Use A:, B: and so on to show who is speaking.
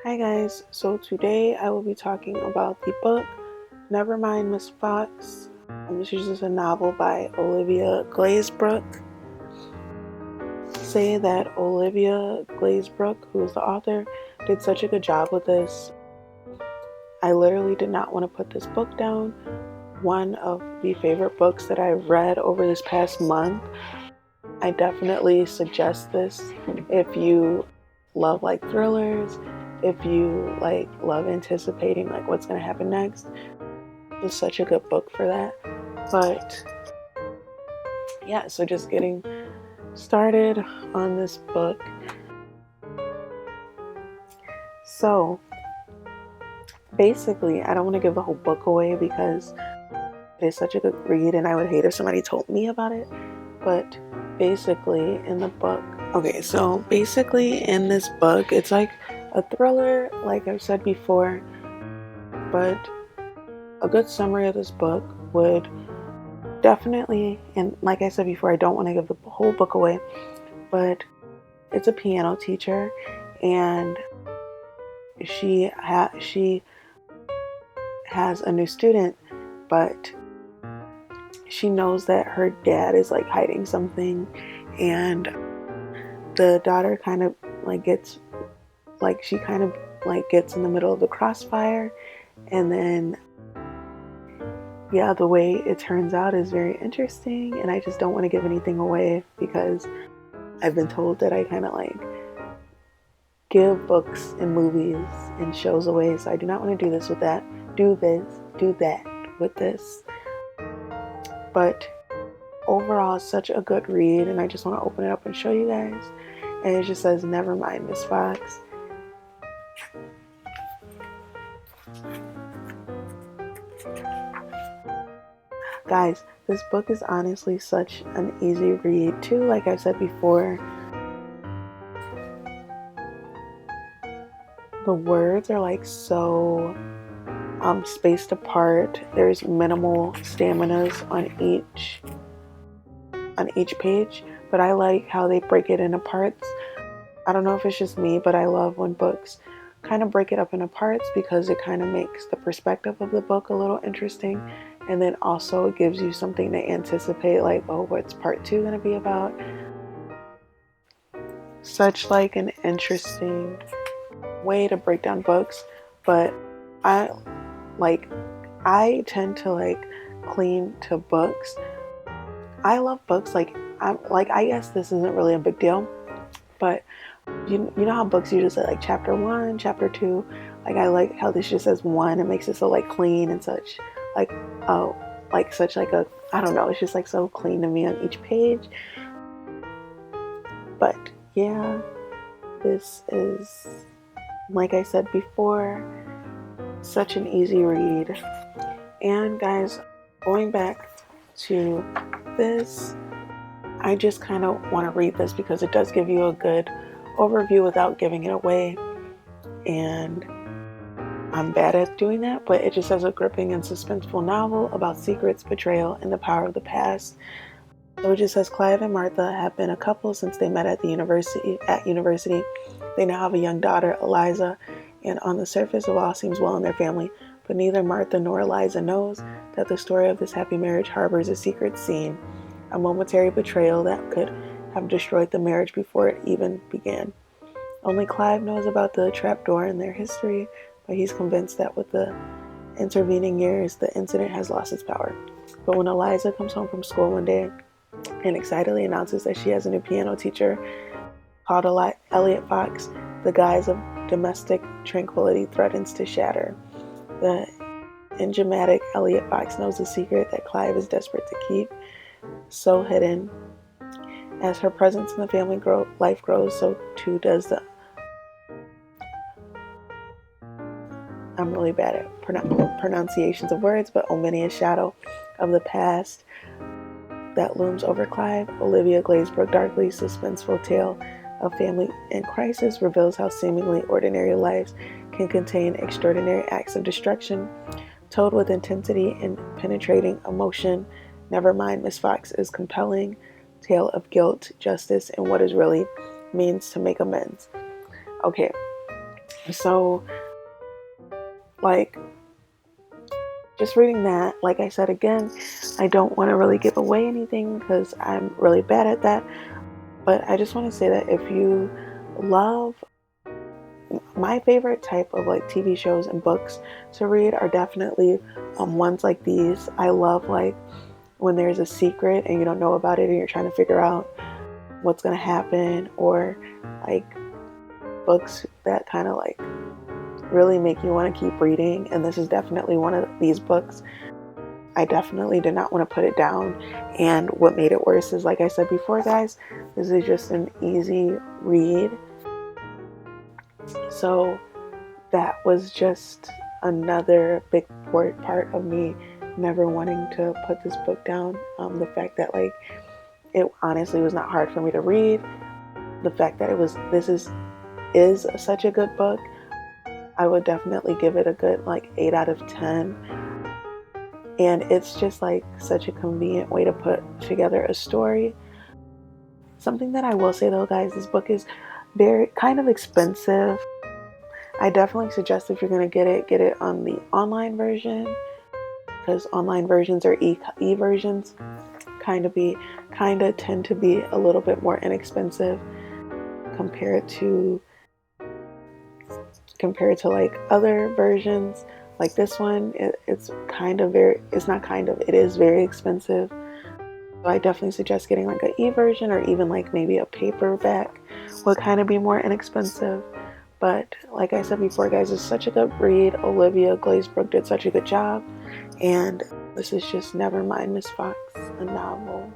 A: Hi guys, so today I will be talking about the book Nevermind Miss Fox. This is just a novel by Olivia Glazebrook. Say that Olivia Glazebrook, who is the author, did such a good job with this. I literally did not want to put this book down. One of the favorite books that I've read over this past month. I definitely suggest this if you love like thrillers, if you like love anticipating like what's going to happen next. It's such a good book for that. But yeah, so just getting started on this book. So basically, I don't want to give the whole book away because it is such a good read and I would hate if somebody told me about it. But basically in the book, in this book, it's like a thriller, like I've said before, but a good summary of this book would definitely, and like I said before, I don't want to give the whole book away, but it's a piano teacher and she has a new student, but she knows that her dad is like hiding something, and the daughter kind of like gets in the middle of the crossfire, and then the way it turns out is very interesting, and I just don't want to give anything away because I've been told that I kind of like give books and movies and shows away, so I do not want to do that with this. But overall, it's such a good read, and I just want to open it up and show you guys. And it just says, "Never mind, Miss Fox." Guys, this book is honestly such an easy read too, like I said before. The words are like so spaced apart. There's minimal staminas on each page, but I like how they break it into parts. I don't know if it's just me, but I love when books kind of break it up into parts because it kind of makes the perspective of the book a little interesting, and then also it gives you something to anticipate, like, oh, what's part 2 going to be about? Such like an interesting way to break down books. But I tend to like cling to books. I love books. I guess this isn't really a big deal, but you know how books usually say like chapter 1, chapter 2. Like I like how this just says 1. It makes it so like clean and such. Like such like a, I don't know. It's just like so clean to me on each page. But yeah, this is, like I said before, such an easy read. And guys, going back to this, I just kind of want to read this because it does give you a good overview without giving it away, and I'm bad at doing that, but it just says a gripping and suspenseful novel about secrets, betrayal, and the power of the past. So it just says Clive and Martha have been a couple since they met at university. They now have a young daughter, Eliza, and on the surface of all seems well in their family, but neither Martha nor Eliza knows that the story of this happy marriage harbors a secret scene, a momentary betrayal that could have destroyed the marriage before it even began. Only Clive knows about the trapdoor in their history, but he's convinced that with the intervening years, the incident has lost its power. But when Eliza comes home from school one day and excitedly announces that she has a new piano teacher called Eliot Fox, the guise of domestic tranquility threatens to shatter. The enigmatic Eliot Fox knows a secret that Clive is desperate to keep, so hidden. As her presence in the family life grows, so too does the... I'm really bad at pronunciations of words, but ominous shadow of the past that looms over Clive. Olivia Glazebrook's darkly suspenseful tale of family in crisis reveals how seemingly ordinary lives can contain extraordinary acts of destruction. Told with intensity and penetrating emotion, Nevermind Miss Fox is compelling tale of guilt, justice, and what it really means to make amends. Okay, So, like, just reading that, like I said again, I don't want to really give away anything because I'm really bad at that. But I just want to say that if you love, my favorite type of like TV shows and books to read are definitely ones like these. I love like when there's a secret and you don't know about it and you're trying to figure out what's going to happen, or like books that kind of like really make you want to keep reading. And this is definitely one of these books. I definitely did not want to put it down. And what made it worse is, like I said before, guys, this is just an easy read. So that was just another big part of me never wanting to put this book down. The fact that like it honestly was not hard for me to read. The fact that this is such a good book. I would definitely give it a good like 8 out of 10. And it's just like such a convenient way to put together a story. Something that I will say though, guys, this book is very kind of expensive. I definitely suggest if you're going to get it on the online version, because online versions or e versions kind of tend to be a little bit more inexpensive compared to like other versions. Like this one, it is very expensive. So I definitely suggest getting like an e-version, or even like maybe a paperback would kind of be more inexpensive. But like I said before, guys, it's such a good read. Olivia Glazebrook did such a good job. And this is just Nevermind Miss Fox, a novel.